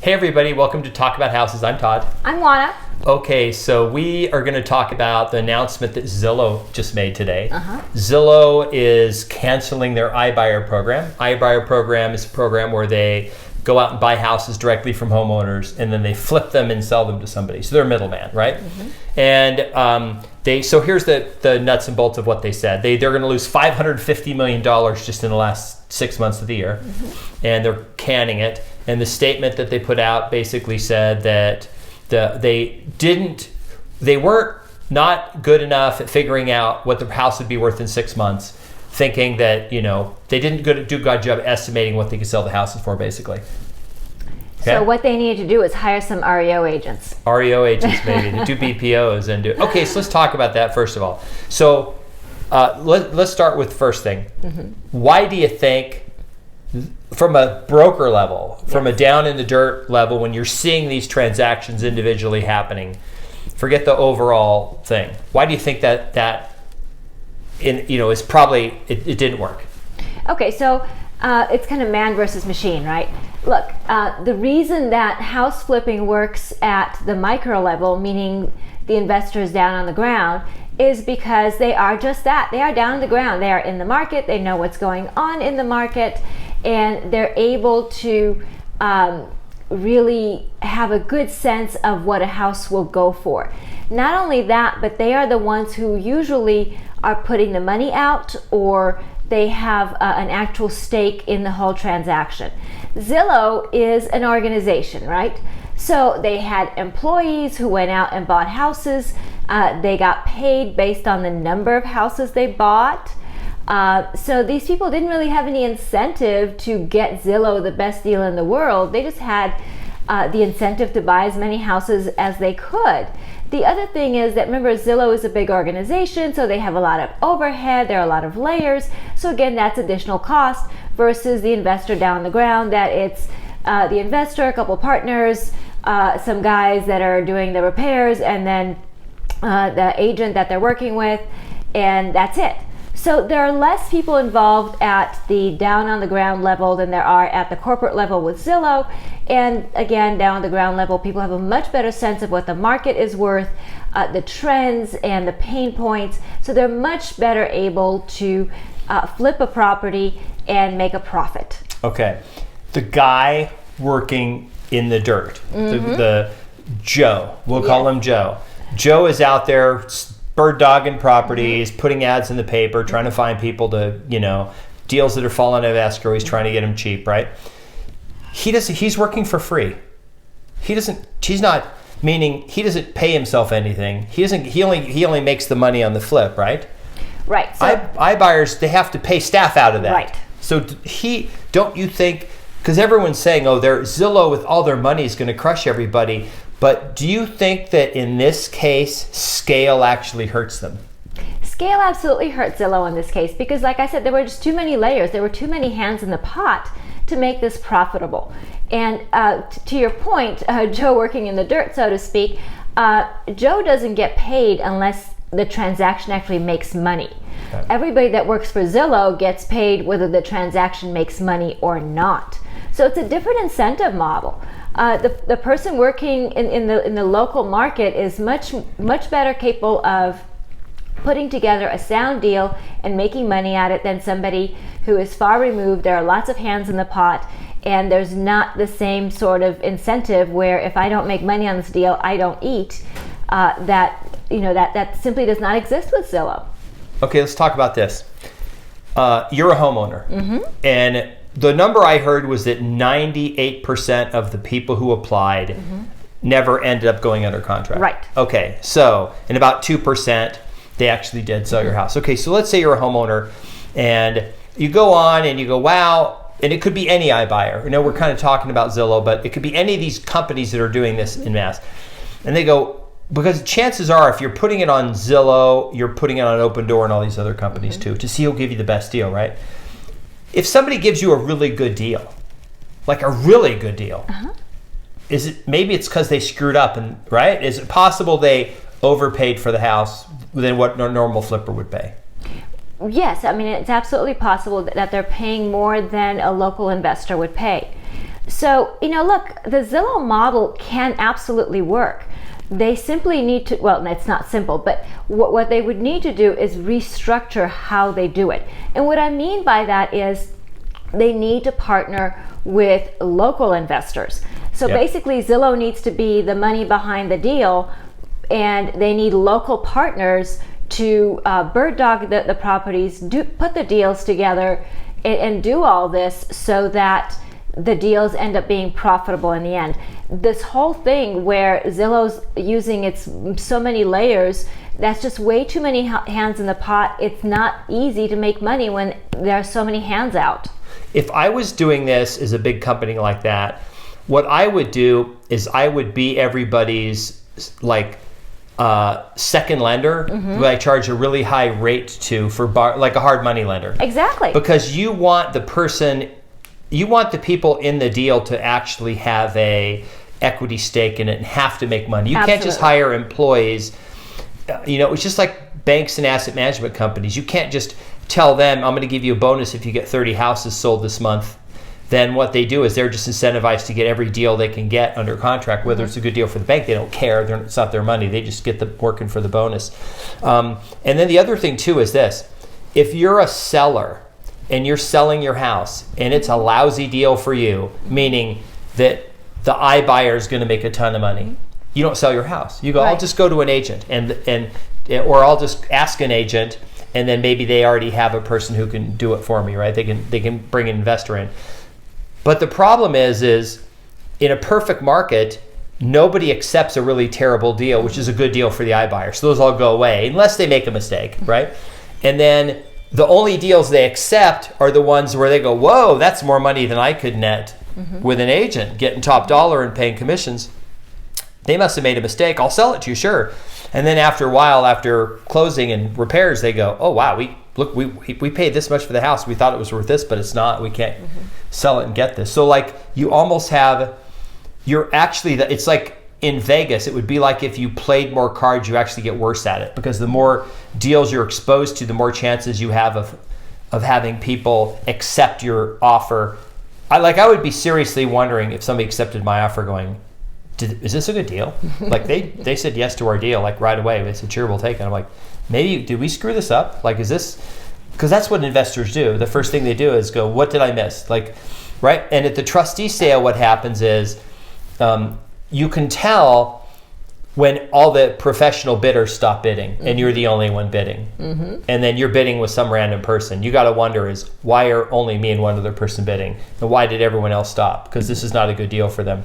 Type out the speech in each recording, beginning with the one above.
Hey everybody, welcome to Talk About Houses. I'm Todd. I'm Oana. Okay, so we are going to talk about the announcement that Zillow just made today. Uh-huh. Zillow is canceling their iBuyer program. iBuyer program is a program where they go out and buy houses directly from homeowners, and then they flip them and sell them to somebody. So they're a middleman, right? Mm-hmm. And so here's the nuts and bolts of what they said. They're going to lose $550 million just in the last 6 months of the year, mm-hmm. and they're canning it. And the statement that they put out basically said that they weren't not good enough at figuring out what the house would be worth in 6 months, thinking that, they didn't do a good job estimating what they could sell the houses for, basically. Okay? So what they need to do is hire some REO agents. REO agents, maybe, to do BPOs and do. Okay, so let's talk about that first of all. So let's start with the first thing. Mm-hmm. Why do you think, from a broker level, from a down in the dirt level, when you're seeing these transactions individually happening, forget the overall thing. Why do you think that is probably it didn't work? Okay, so it's kind of man versus machine, right? Look, the reason that house flipping works at the micro level, meaning the investors down on the ground, is because they are just that. They are down on the ground. They are in the market. They know what's going on in the market, and they're able to really have a good sense of what a house will go for. Not only that, but they are the ones who usually are putting the money out, or they have an actual stake in the whole transaction. Zillow is an organization, right? So they had employees who went out and bought houses. They got paid based on the number of houses they bought. So these people didn't really have any incentive to get Zillow the best deal in the world. They just had the incentive to buy as many houses as they could. The other thing is that, remember, Zillow is a big organization, so they have a lot of overhead, there are a lot of layers. So again, that's additional cost versus the investor down on the ground, that it's the investor, a couple partners, some guys that are doing the repairs, and then the agent that they're working with, and that's it. So there are less people involved at the down on the ground level than there are at the corporate level with Zillow. And again, down on the ground level, people have a much better sense of what the market is worth, the trends and the pain points. So they're much better able to flip a property and make a profit. Okay. The guy working in the dirt, mm-hmm. the Joe, we'll call him Joe. Joe is out there bird dogging properties, mm-hmm. putting ads in the paper, trying to find people to, deals that are falling out of escrow. He's trying to get them cheap, right? He's working for free. He doesn't pay himself anything. He only makes the money on the flip, right? Right. So, iBuyers, they have to pay staff out of that. Right. So don't you think, because everyone's saying, Zillow with all their money is going to crush everybody. But do you think that in this case, scale actually hurts them? Scale absolutely hurts Zillow in this case, because like I said, there were just too many layers. There were too many hands in the pot to make this profitable. And to your point, Joe working in the dirt, so to speak, Joe doesn't get paid unless the transaction actually makes money. Okay. Everybody that works for Zillow gets paid whether the transaction makes money or not. So it's a different incentive model. The person working in the local market is much better capable of putting together a sound deal and making money at it than somebody who is far removed. There are lots of hands in the pot, and there's not the same sort of incentive where if I don't make money on this deal, I don't eat. That simply does not exist with Zillow. Okay, let's talk about this. You're a homeowner, mm-hmm. and the number I heard was that 98% of the people who applied mm-hmm. never ended up going under contract. Right. Okay, so, and about 2%, they actually did sell your house. Okay, so let's say you're a homeowner, and you go on and you go, wow, and it could be any iBuyer. We're kind of talking about Zillow, but it could be any of these companies that are doing this en masse. And they go, because chances are if you're putting it on Zillow, you're putting it on Opendoor and all these other companies mm-hmm. too, to see who'll give you the best deal, right? If somebody gives you a really good deal, like a really good deal, uh-huh. maybe it's because they screwed up, and right? Is it possible they overpaid for the house than what a normal flipper would pay? Yes, I mean, it's absolutely possible that they're paying more than a local investor would pay. So, look, the Zillow model can absolutely work. They simply need to, well, it's not simple, but what they would need to do is restructure how they do it. And what I mean by that is they need to partner with local investors. So basically, Zillow needs to be the money behind the deal, and they need local partners to bird dog the properties, put the deals together, and do all this so that the deals end up being profitable in the end. This whole thing where Zillow's using its so many layers, that's just way too many hands in the pot. It's not easy to make money when there are so many hands out. If I was doing this as a big company like that, what I would do is I would be everybody's second lender, who I charge a really high rate to for like a hard money lender. Exactly. Because you want the people in the deal to actually have a equity stake in it and have to make money. You can't just hire employees. It's just like banks and asset management companies. You can't just tell them, I'm going to give you a bonus if you get 30 houses sold this month. Then what they do is they're just incentivized to get every deal they can get under contract, whether it's a good deal for the bank. They don't care. It's not their money. They just get the working for the bonus. And then the other thing too is this. If you're a seller and you're selling your house and it's a lousy deal for you, meaning that the iBuyer is going to make a ton of money, you don't sell your house. You go, I'll just go to an agent or I'll just ask an agent, and then maybe they already have a person who can do it for me, right? They can bring an investor in. But the problem is in a perfect market, nobody accepts a really terrible deal, which is a good deal for the iBuyer. So those all go away unless they make a mistake, right? And then the only deals they accept are the ones where they go, whoa, that's more money than I could net with an agent, getting top dollar and paying commissions. They must have made a mistake. I'll sell it to you, sure. And then after a while, after closing and repairs, they go, oh, wow, we paid this much for the house. We thought it was worth this, but it's not. We can't sell it and get this. So like you almost have, it's like in Vegas, it would be like if you played more cards, you actually get worse at it, because the more deals you're exposed to, the more chances you have of having people accept your offer. I would be seriously wondering if somebody accepted my offer going, is this a good deal? Like they said yes to our deal, like right away. They said, sure, we'll take it. I'm like, maybe, did we screw this up? Like, is this, because that's what investors do. The first thing they do is go, what did I miss? Like, right? And at the trustee sale, what happens is you can tell when all the professional bidders stop bidding and you're the only one bidding. And then you're bidding with some random person. You got to wonder is, why are only me and one other person bidding? And why did everyone else stop? Because this is not a good deal for them.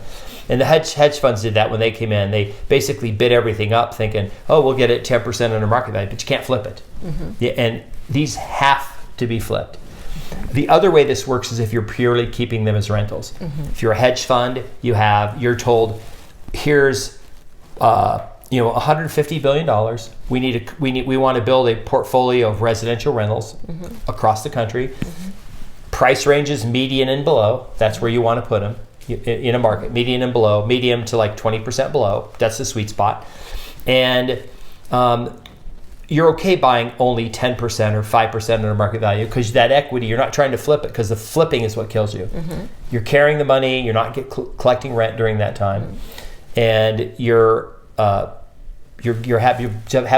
And the hedge funds did that when they came in. They basically bid everything up thinking, oh, we'll get it 10% under market value, but you can't flip it. Yeah, and these have to be flipped. The other way this works is if you're purely keeping them as rentals. If you're a hedge fund, you're told, here's $150 billion. We want to build a portfolio of residential rentals across the country. Price ranges median and below. That's where you want to put them in a market. Median and below, medium to like 20% below. That's the sweet spot. And you're okay buying only 10% or 5% under market value, because that equity, you're not trying to flip it, because the flipping is what kills you. You're carrying the money. You're not collecting rent during that time. And you have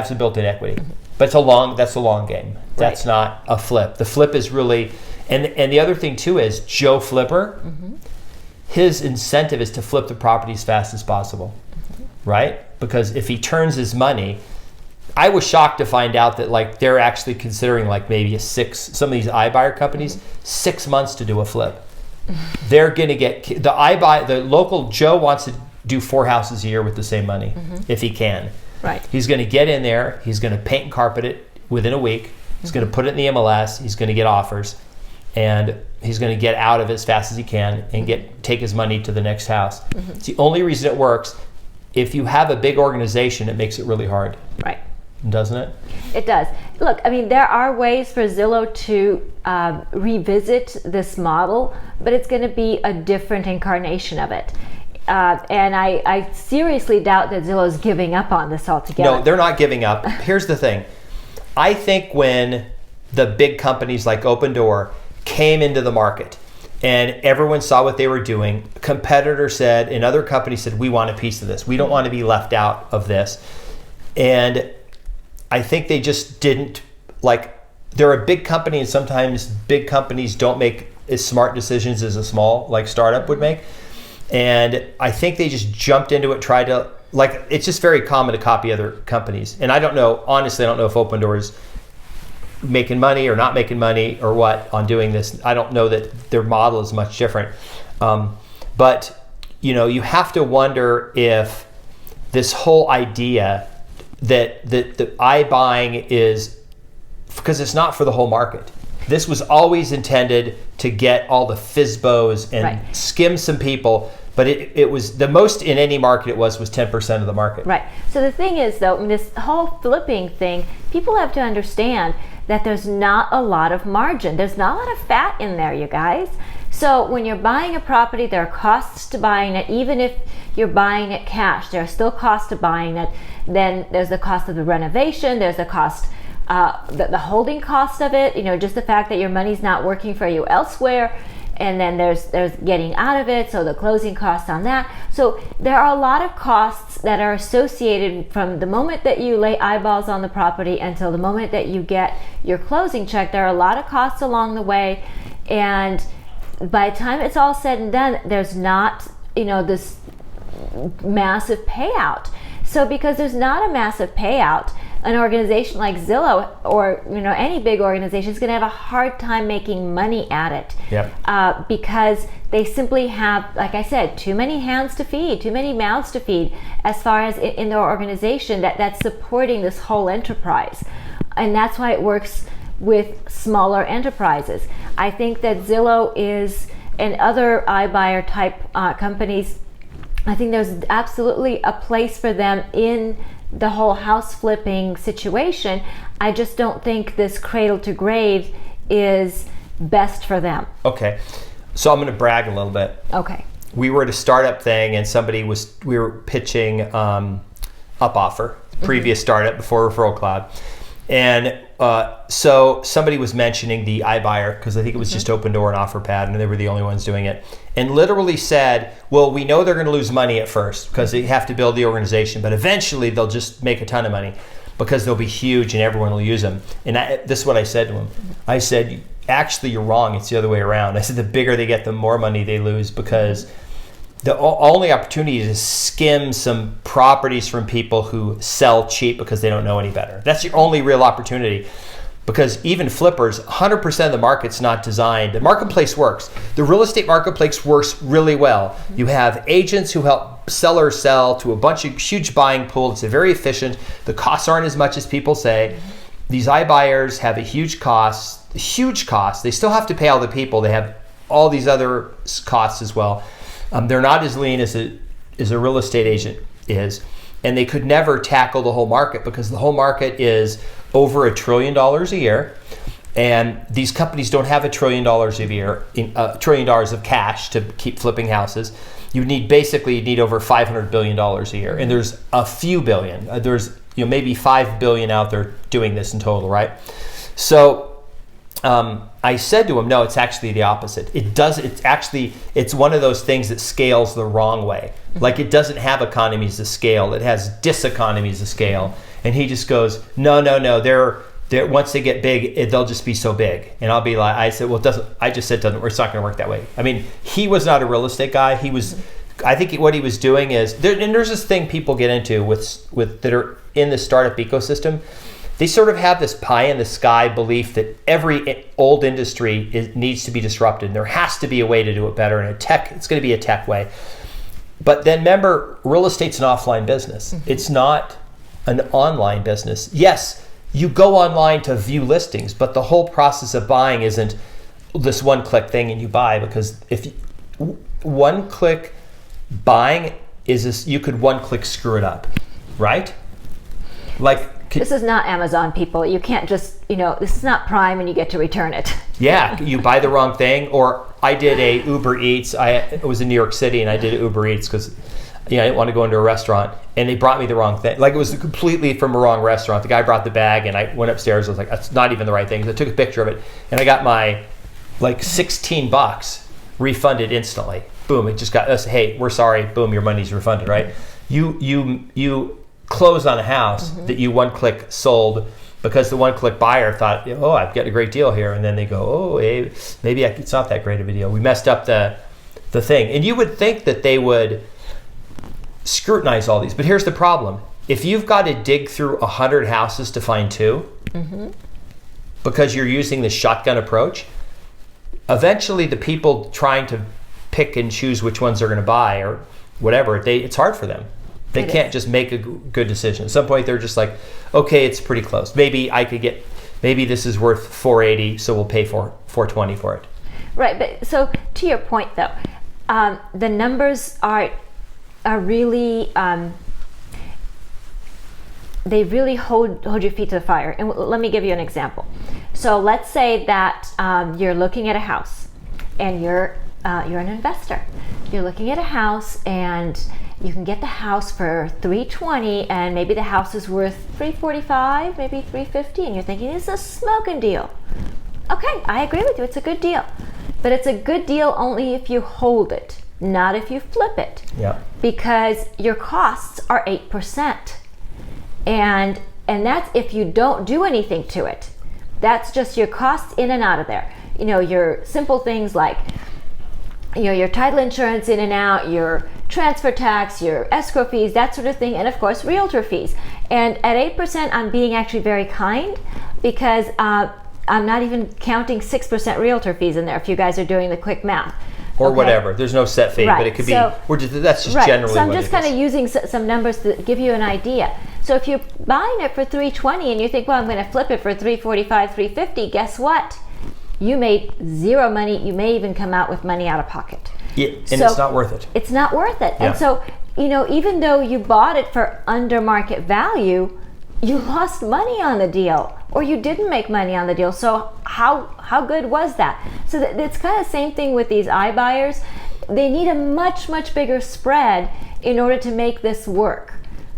some built-in equity, but that's a long game. That's not a flip. The flip is really, and the other thing too is Joe Flipper. His incentive is to flip the property as fast as possible, right? Because if he turns his money, I was shocked to find out that like they're actually considering like maybe some of these iBuyer companies 6 months to do a flip. They're gonna get the local Joe wants to do 4 houses a year with the same money if he can. Right. He's going to get in there. He's going to paint and carpet it within a week. He's going to put it in the MLS. He's going to get offers, and he's going to get out of it as fast as he can and take his money to the next house. It's the only reason it works. If you have a big organization, it makes it really hard. Right. Doesn't it? It does. Look, I mean, there are ways for Zillow to revisit this model, but it's going to be a different incarnation of it. And I seriously doubt that Zillow's giving up on this altogether. No, they're not giving up. Here's the thing. I think when the big companies like Opendoor came into the market, and everyone saw what they were doing. A competitor said, and other companies said, we want a piece of this. We don't want to be left out of this. And I think they just didn't, like, they're a big company, and sometimes big companies don't make as smart decisions as a small, like, startup would make. And I think they just jumped into it, tried to, like, it's just very common to copy other companies. And I don't know, honestly, I don't know if Opendoor is making money or not making money or what on doing this. I don't know that their model is much different. But, you know, you have to wonder if this whole idea that the iBuying is, because it's not for the whole market. This was always intended to get all the FSBOs and skim some people, but it was the most in any market it was 10% of the market. Right. So the thing is, though, this whole flipping thing, people have to understand that there's not a lot of margin. There's not a lot of fat in there, you guys. So when you're buying a property, there are costs to buying it. Even if you're buying it cash, there are still costs to buying it. Then there's the cost of the renovation. There's the cost, the holding cost of it. You know, just the fact that your money's not working for you elsewhere. And then there's getting out of it, so the closing costs on that. So there are a lot of costs that are associated from the moment that you lay eyeballs on the property until the moment that you get your closing check. There are a lot of costs along the way, and by the time it's all said and done, there's not, you know, this massive payout. So because there's not a massive payout, an organization like Zillow or, you know, any big organization is going to have a hard time making money at it. Yep. Because they simply have, like I said, too many hands to feed, too many mouths to feed as far as in their organization that's supporting this whole enterprise. And that's why it works with smaller enterprises. I think that Zillow is, and other iBuyer type companies, I think there's absolutely a place for them in the whole house flipping situation. I just don't think this cradle to grave is best for them. Okay, so I'm going to brag a little bit. Okay. We were at a startup thing, and we were pitching UpOffer, previous startup before Referral Cloud, and so somebody was mentioning the iBuyer, because I think it was just Opendoor and Offerpad, and they were the only ones doing it, and literally said, well, we know they're going to lose money at first because they have to build the organization, but eventually they'll just make a ton of money because they'll be huge and everyone will use them. And this is what I said to him. I said, actually, you're wrong. It's the other way around. I said, the bigger they get, the more money they lose, because the only opportunity is to skim some properties from people who sell cheap because they don't know any better. That's your only real opportunity. Because even flippers, 100% of the market's not designed. The marketplace works. The real estate marketplace works really well. You have agents who help sellers sell to a bunch of huge buying pool. It's very efficient. The costs aren't as much as people say. These iBuyers have a huge cost. They still have to pay all the people. They have all these other costs as well. They're not as lean as a real estate agent is. And they could never tackle the whole market because the whole market is over $1 trillion a year. And these companies don't have $1 trillion a year, $1 trillion of cash to keep flipping houses. You need over $500 billion a year. And there's a few billion. There's maybe 5 billion out there doing this in total, right? So I said to him, no, it's actually the opposite. It's one of those things that scales the wrong way. Like, it doesn't have economies of scale. It has diseconomies of scale. And he just goes, no, they're once they get big, they'll just be so big. And I'll be like, I said, well, it's not going to work that way. I mean, he was not a real estate guy. I think what he was doing is, there's this thing people get into with that are in the startup ecosystem. They sort of have this pie in the sky belief that every old industry needs to be disrupted. There has to be a way to do it better. And it's going to be a tech way. But then remember, real estate's an offline business. It's not an online business. Yes, you go online to view listings, but the whole process of buying isn't this one-click thing and you buy, because if one-click buying you could one-click screw it up, right? This is not Amazon, people. You can't just, this is not Prime and you get to return it. Yeah, you buy the wrong thing. Or I did a Uber Eats. I was in New York City and I did Uber Eats because I didn't want to go into a restaurant, and they brought me the wrong thing. Like, it was completely from a wrong restaurant. The guy brought the bag and I went upstairs. I was like, that's not even the right thing. So I took a picture of it and I got my $16, refunded instantly. Boom, it just got us, hey, we're sorry, boom, your money's refunded, right? You close on a house that you one-click sold because the one-click buyer thought, oh, I've got a great deal here, and then they go, oh, hey, maybe it's not that great of a deal. We messed up the thing. And you would think that they would scrutinize all these, but here's the problem. If you've got to dig through 100 houses to find 2, because you're using the shotgun approach, eventually the people trying to pick and choose which ones they're going to buy or whatever, it's hard for them. They can't just make a good decision. At some point, they're just like, okay, it's pretty close. Maybe this is worth $480, so we'll pay $420 for it. Right, but so to your point though, the numbers are really, they really hold your feet to the fire. And let me give you an example. So let's say that you're looking at a house, and you're an investor. You're looking at a house, and you can get the house for $320, and maybe the house is worth $345, maybe $350, and you're thinking it's a smoking deal. Okay, I agree with you. It's a good deal, but it's a good deal only if you hold it, not if you flip it. Yeah. Because your costs are 8%, and that's if you don't do anything to it. That's just your costs in and out of there. Your simple things like your title insurance in and out, your transfer tax, your escrow fees, that sort of thing, and of course realtor fees. And at 8%, I'm being actually very kind, because I'm not even counting 6% realtor fees in there if you guys are doing the quick math. Or whatever. There's no set fee, but it could be, that's just generally so I'm what just kind of using some numbers to give you an idea. So if you're buying it for $320 and you think, well, I'm going to flip it for $345, $350, guess what? You made zero money. You may even come out with money out of pocket. Yeah, and it's not worth it. It's not worth it. Yeah. And so, even though you bought it for under market value, you lost money on the deal, or you didn't make money on the deal. So how good was that? So it's kind of the same thing with these iBuyers. They need a much, much bigger spread in order to make this work.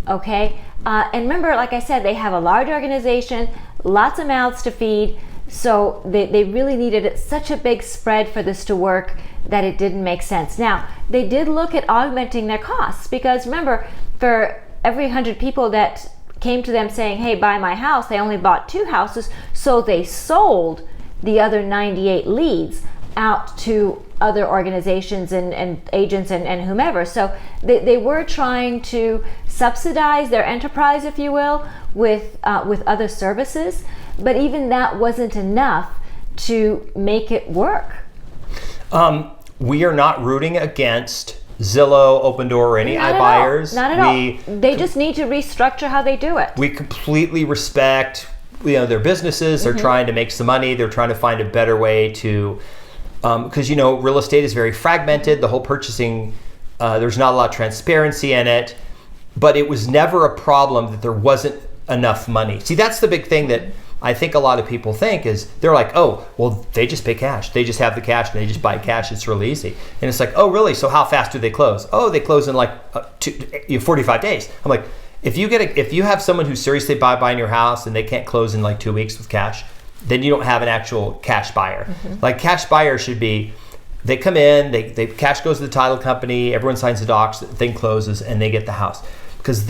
Okay? And remember, like I said, they have a large organization, lots of mouths to feed. So they really needed such a big spread for this to work that it didn't make sense. Now, they did look at augmenting their costs, because remember, for every 100 people that came to them saying, hey, buy my house, they only bought 2 houses, so they sold the other 98 leads out to other organizations and agents and whomever. So they were trying to subsidize their enterprise, if you will, with other services, but even that wasn't enough to make it work. We are not rooting against Zillow, Opendoor, or any iBuyers. Not at all. They just need to restructure how they do it. We completely respect their businesses. They're trying to make some money. They're trying to find a better way to, because real estate is very fragmented. The whole purchasing, there's not a lot of transparency in it, but it was never a problem that there wasn't enough money. See, that's the big thing that I think a lot of people think is, they're like, oh, well, they just pay cash. They just have the cash and they just buy cash. It's really easy. And it's like, oh, really? So how fast do they close? Oh, they close in like 45 days. I'm like, if you have someone who's seriously buying your house and they can't close in like 2 weeks with cash, then you don't have an actual cash buyer. Like, cash buyer should be, they come in, they cash goes to the title company, everyone signs the docs, the thing closes, and they get the house. Because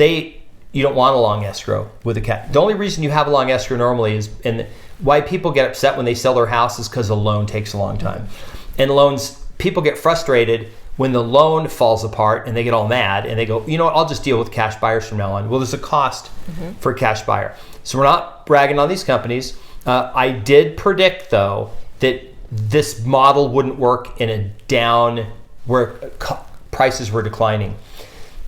you don't want a long escrow with a cash. The only reason you have a long escrow normally is, and why people get upset when they sell their house is because a loan takes a long time. And loans, people get frustrated when the loan falls apart and they get all mad and they go, you know what, I'll just deal with cash buyers from now on. Well, there's a cost for a cash buyer. So we're not bragging on these companies. I did predict, though, that this model wouldn't work in a down where prices were declining.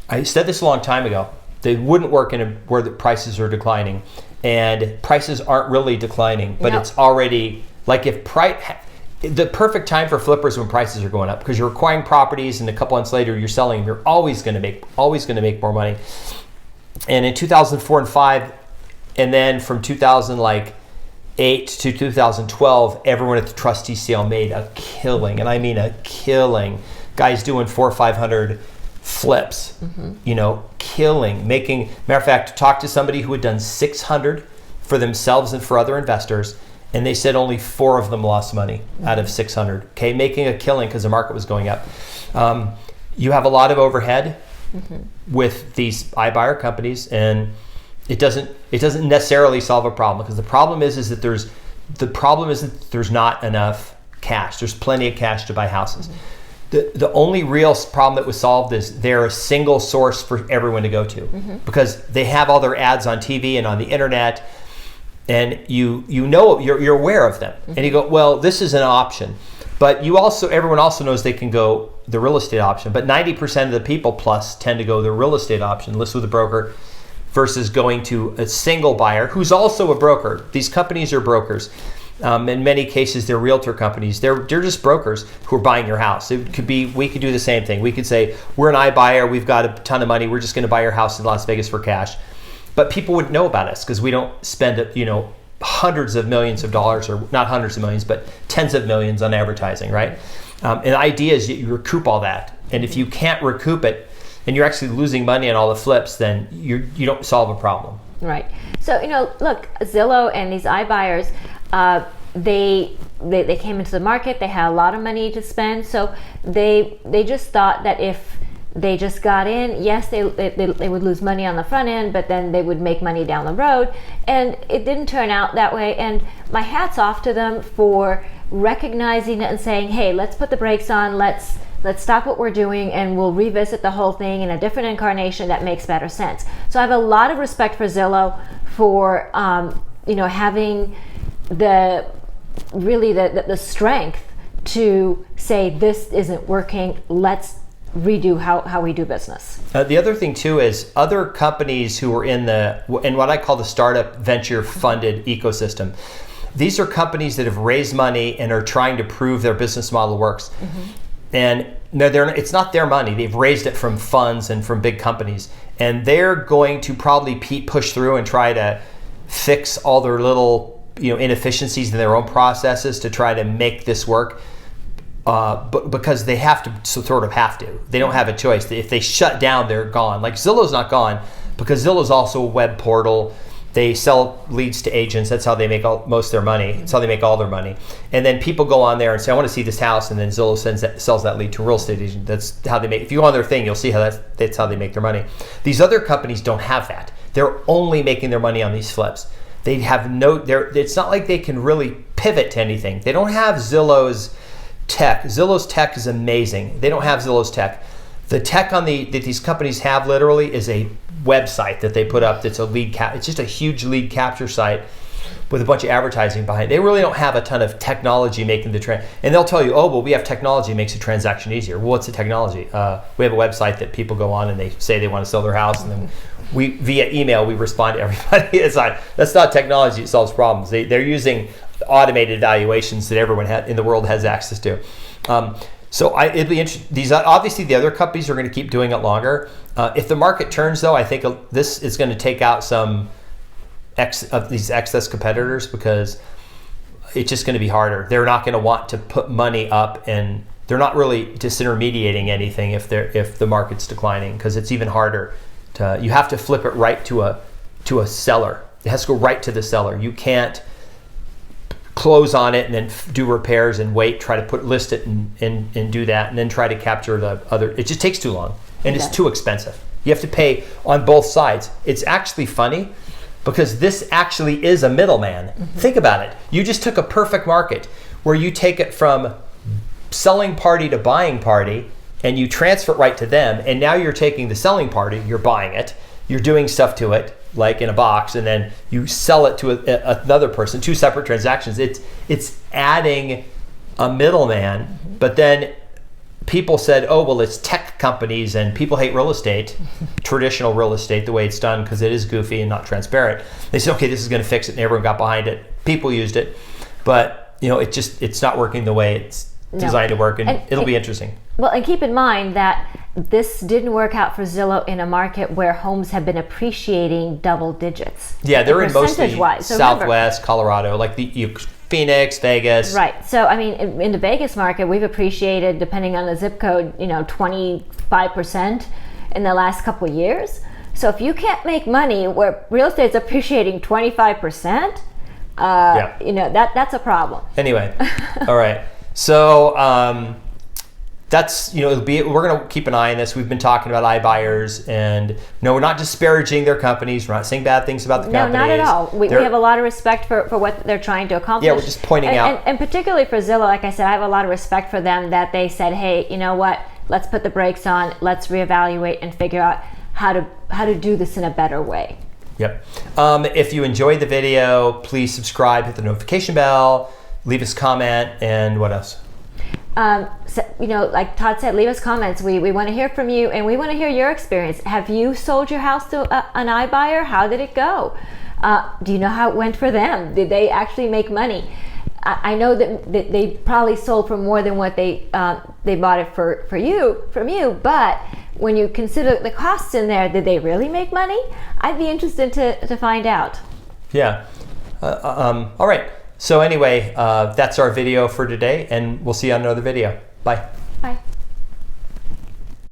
I said this a long time ago. They wouldn't work where the prices are declining, and prices aren't really declining, but it's already like the perfect time for flippers when prices are going up, because you're acquiring properties and a couple months later you're selling them. You're always going to make more money. And in 2004 and 5, and then from 2008 to 2012, everyone at the trustee sale made a killing, and I mean a killing. Guys doing 400 or 500 flips, killing, making, matter of fact, talk to somebody who had done 600 for themselves and for other investors, and they said only 4 of them lost money out of 600. Okay, making a killing because the market was going up. You have a lot of overhead with these iBuyer companies, and it doesn't necessarily solve a problem, because the problem is that there's not enough cash. There's plenty of cash to buy houses. The only real problem that was solved is they're a single source for everyone to go to, because they have all their ads on TV and on the internet, and you're aware of them, and you go, well, this is an option. But everyone also knows they can go the real estate option. But 90% of the people plus tend to go the real estate option, list with a broker, versus going to a single buyer who's also a broker. These companies are brokers. In many cases, they're realtor companies. They're just brokers who are buying your house. We could do the same thing. We could say, we're an iBuyer, we've got a ton of money, we're just going to buy your house in Las Vegas for cash. But people wouldn't know about us because we don't spend hundreds of millions of dollars, or not hundreds of millions, but tens of millions on advertising, right? And the idea is you recoup all that. And if you can't recoup it, and you're actually losing money on all the flips, then you don't solve a problem. Right. So, look, Zillow and these iBuyers, they came into the market, they had a lot of money to spend, so they just thought that if they just got in, yes, they would lose money on the front end, but then they would make money down the road. And it didn't turn out that way. And my hat's off to them for recognizing it and saying, hey, let's put the brakes on, let's stop what we're doing, and we'll revisit the whole thing in a different incarnation that makes better sense. So I have a lot of respect for Zillow for having the strength to say, this isn't working, let's redo how we do business. The other thing too is other companies who are in what I call the startup venture funded ecosystem. These are companies that have raised money and are trying to prove their business model works. And it's not their money. They've raised it from funds and from big companies, and they're going to probably push through and try to fix all their little inefficiencies in their own processes to try to make this work. But because they have to, they don't have a choice. If they shut down, they're gone. Like Zillow's not gone, because Zillow's also a web portal. They sell leads to agents. That's how they make most of their money. That's how they make all their money. And then people go on there and say, I want to see this house, and then Zillow sells that lead to a real estate agent. That's how they make. If you go on their thing, you'll see how that's how they make their money. These other companies don't have that. They're only making their money on these flips. They have it's not like they can really pivot to anything. They don't have Zillow's tech. Zillow's tech is amazing. They don't have Zillow's tech. The tech that these companies have literally is a website that they put up that's it's just a huge lead capture site with a bunch of advertising behind it. They really don't have a ton of technology making the and they'll tell you, oh, well, we have technology that makes a transaction easier. Well, what's the technology? We have a website that people go on and they say they want to sell their house, and then via email we respond to everybody. That's not technology that solves problems. They're using automated valuations that everyone in the world has access to. So it'd be interesting. Obviously, the other companies are going to keep doing it longer. If the market turns, though, I think this is going to take out some of these excess competitors, because it's just going to be harder. They're not going to want to put money up, and they're not really disintermediating anything if the market's declining, because it's even harder. You have to flip it right to a seller. It has to go right to the seller. You can't close on it and then do repairs and try to list it and do that, and then try to capture the other. It just takes too long, and it's too expensive. You have to pay on both sides. It's actually funny, because this actually is a middleman. Think about it. You just took a perfect market where you take it from selling party to buying party, and you transfer it right to them, and now you're taking the selling party, you're buying it, you're doing stuff to it, like in a box, and then you sell it to another person, 2 separate transactions. It's adding a middleman. But then people said, oh, well, it's tech companies and people hate real estate, traditional real estate, the way it's done, because it is goofy and not transparent. They said, okay, this is going to fix it, and everyone got behind it. People used it, but it's not working the way it's designed to work, and it'll be interesting. Well, and keep in mind that this didn't work out for Zillow in a market where homes have been appreciating double digits. Yeah, they're in mostly Southwest, Colorado, like Phoenix, Vegas. Right. So, I mean, in the Vegas market, we've appreciated, depending on the zip code, 25% in the last couple of years. So if you can't make money where real estate's appreciating 25%, You know, that's a problem. Anyway, all right. So that's, you know, we're going to keep an eye on this. We've been talking about iBuyers, and no, we're not disparaging their companies. We're not saying bad things about the companies. No, not at all. We have a lot of respect for what they're trying to accomplish. Yeah, we're just pointing out. And particularly for Zillow, like I said, I have a lot of respect for them that they said, hey, you know what? Let's put the brakes on. Let's reevaluate and figure out how to do this in a better way. Yep. If you enjoyed the video, please subscribe, hit the notification bell, leave us a comment, and what else? So, you know, like Todd said, leave us comments. We want to hear from you, and we want to hear your experience. Have you sold your house to an iBuyer? How did it go? Do you know how it went for them? Did they actually make money? I know that they probably sold for more than what they bought it from you, but when you consider the costs in there, did they really make money? I'd be interested to find out. Yeah. All right. So anyway, that's our video for today, and we'll see you on another video. Bye. Bye.